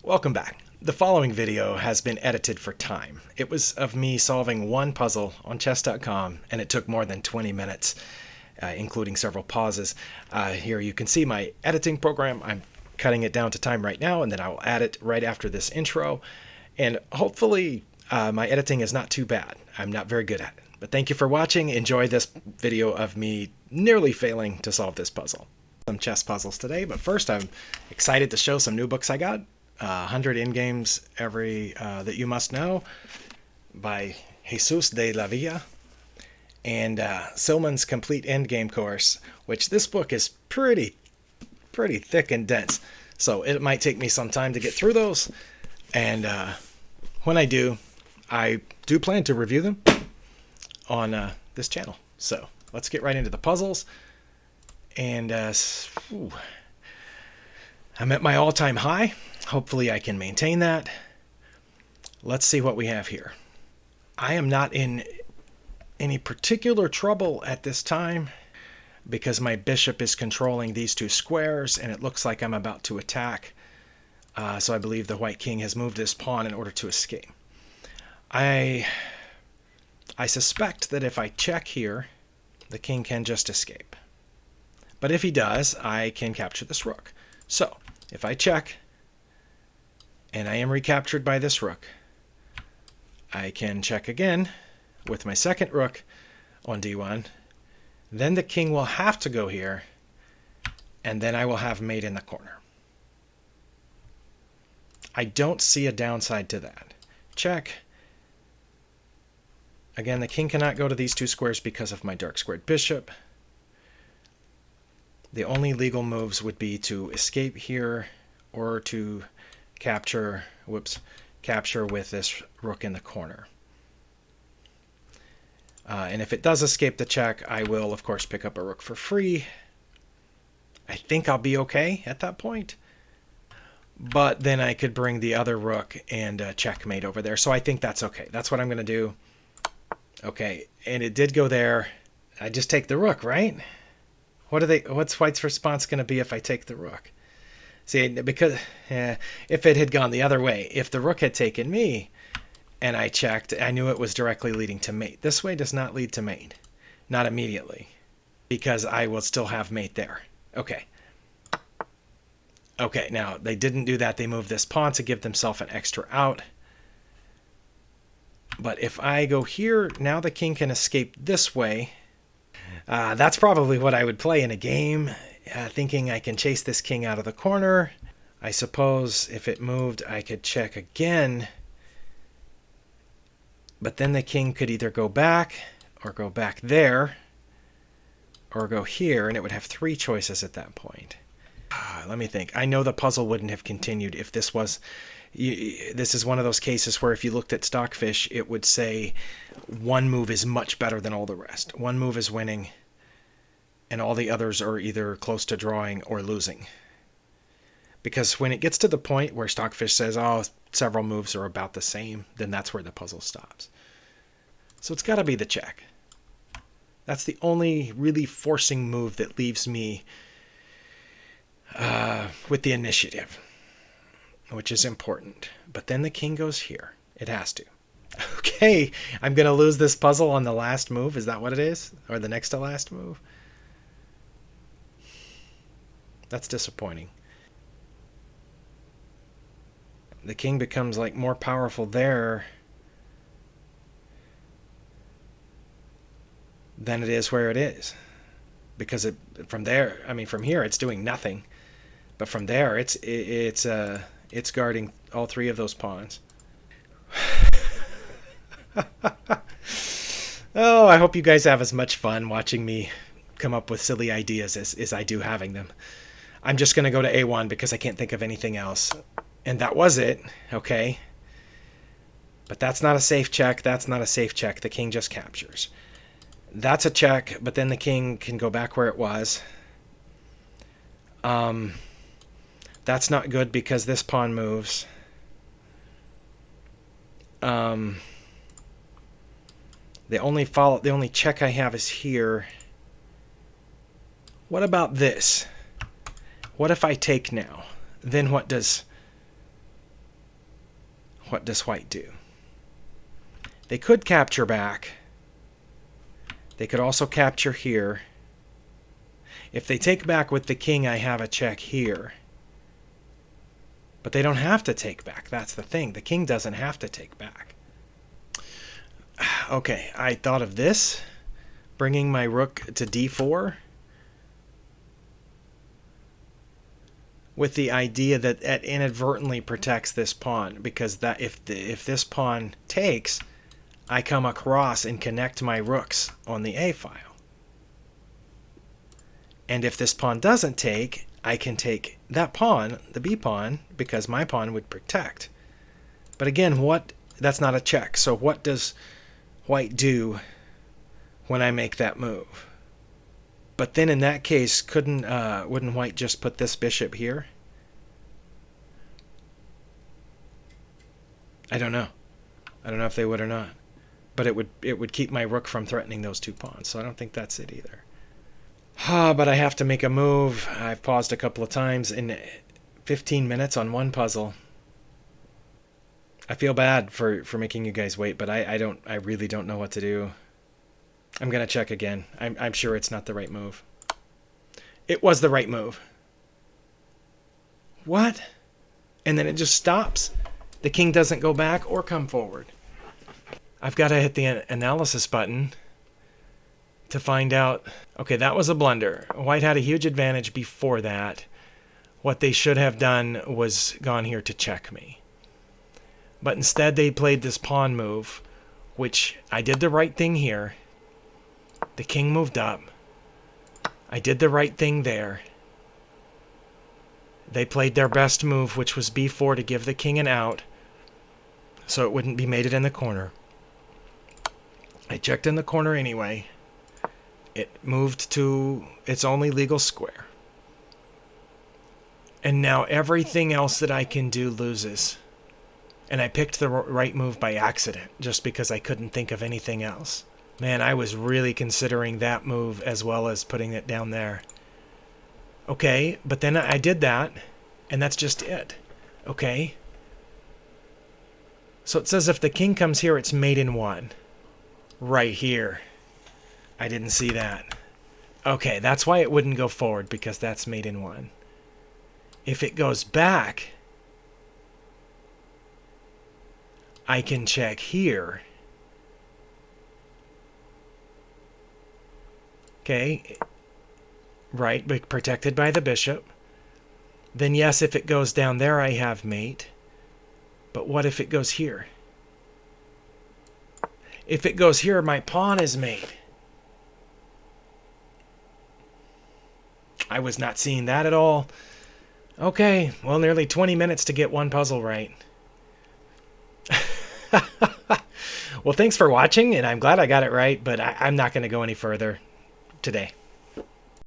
Welcome back. The following video has been edited for time. It was of me solving one puzzle on chess.com, and it took more than 20 minutes, including several pauses. Here you can see my editing program. I'm cutting it down to time right now, and then I will add it right after this intro. And hopefully my editing is not too bad. I'm not very good at it. But thank you for watching. Enjoy this video of me nearly failing to solve this puzzle. Some chess puzzles today, but first I'm excited to show some new books I got. 100 Endgames that you must know by Jesus de la Villa, and Silman's Complete Endgame Course, which this book is pretty thick and dense, so it might take me some time to get through those, and when I do plan to review them on this channel. So let's get right into the puzzles. And I'm at my all-time high. Hopefully I can maintain that. Let's see what we have here. I am not in any particular trouble at this time because my bishop is controlling these two squares, and it looks like I'm about to attack. So I believe the white king has moved his pawn in order to escape. I suspect that if I check here, the king can just escape. But if he does, I can capture this rook. So if I check, and I am recaptured by this rook, I can check again with my second rook on d1. Then the king will have to go here, and then I will have mate in the corner. I don't see a downside to that. Check. Again, the king cannot go to these two squares because of my dark squared bishop. The only legal moves would be to escape here or to capture with this rook in the corner. And if it does escape the check, I will, of course, pick up a rook for free. I think I'll be okay at that point. But then I could bring the other rook and checkmate over there. So I think that's okay. That's what I'm going to do. Okay, and it did go there. I just take the rook, right? What's white's response going to be if I take the rook? See, because if it had gone the other way, if the rook had taken me and I checked, I knew it was directly leading to mate. This way does not lead to mate. Not immediately, because I will still have mate there. Okay. Okay, now they didn't do that. They moved this pawn to give themselves an extra out. But if I go here, now the king can escape this way. That's probably what I would play in a game, thinking I can chase this king out of the corner. I suppose if it moved, I could check again. But then the king could either go back, or go back there, or go here, and it would have three choices at that point. Let me think. I know the puzzle wouldn't have continued if this was... This is one of those cases where if you looked at Stockfish, it would say one move is much better than all the rest. One move is winning, and all the others are either close to drawing or losing. Because when it gets to the point where Stockfish says, oh, several moves are about the same, then that's where the puzzle stops. So it's got to be the check. That's the only really forcing move that leaves me with the initiative, which is important. But then the king goes here. It has to. Okay, I'm going to lose this puzzle on the last move. Is that what it is? Or the next to last move? That's disappointing. The king becomes like more powerful there than it is where it is. Because from here it's doing nothing. But from there it's guarding all three of those pawns. Oh, I hope you guys have as much fun watching me come up with silly ideas as I do having them. I'm just going to go to A1 because I can't think of anything else. And that was it. Okay. But that's not a safe check. That's not a safe check. The king just captures. That's a check, but then the king can go back where it was. That's not good because this pawn moves. The only check I have is here. What about this? What if I take now? Then what does what does white do? They could capture back. They could also capture here. If they take back with the king, I have a check here. But they don't have to take back. That's the thing. The king doesn't have to take back. Okay, I thought of this. Bringing my rook to d4. With the idea that it inadvertently protects this pawn. Because that if this pawn takes, I come across and connect my rooks on the A file. And if this pawn doesn't take, I can take that pawn, the B pawn, because my pawn would protect. But again, that's not a check. So what does white do when I make that move? But then in that case, wouldn't white just put this bishop here? I don't know. I don't know if they would or not. But it would keep my rook from threatening those two pawns. So I don't think that's it either. But I have to make a move. I've paused a couple of times in 15 minutes on one puzzle. I feel bad for making you guys wait, but I really don't know what to do. I'm gonna check again. I'm sure it's not the right move. It was the right move. What? And then it just stops. The king doesn't go back or come forward. I've got to hit the analysis button to find out. Okay, that was a blunder. White had a huge advantage before that. What they should have done was gone here to check me. But instead they played this pawn move, which I did the right thing here. The king moved up. I did the right thing there. They played their best move, which was b4 to give the king an out, so it wouldn't be mated in the corner. I checked in the corner anyway. It moved to its only legal square. And now everything else that I can do loses. And I picked the right move by accident, just because I couldn't think of anything else. Man, I was really considering that move as well as putting it down there. Okay, but then I did that, and that's just it. Okay? So it says if the king comes here, it's mate in one. Right here. I didn't see that. Okay, that's why it wouldn't go forward, because that's mate in one. If it goes back, I can check here. Okay, right, but protected by the bishop. Then yes, if it goes down there, I have mate. But what if it goes here? If it goes here, my pawn is mate. I was not seeing that at all. Okay, well, nearly 20 minutes to get one puzzle right. Well, thanks for watching, and I'm glad I got it right, but I'm not going to go any further today.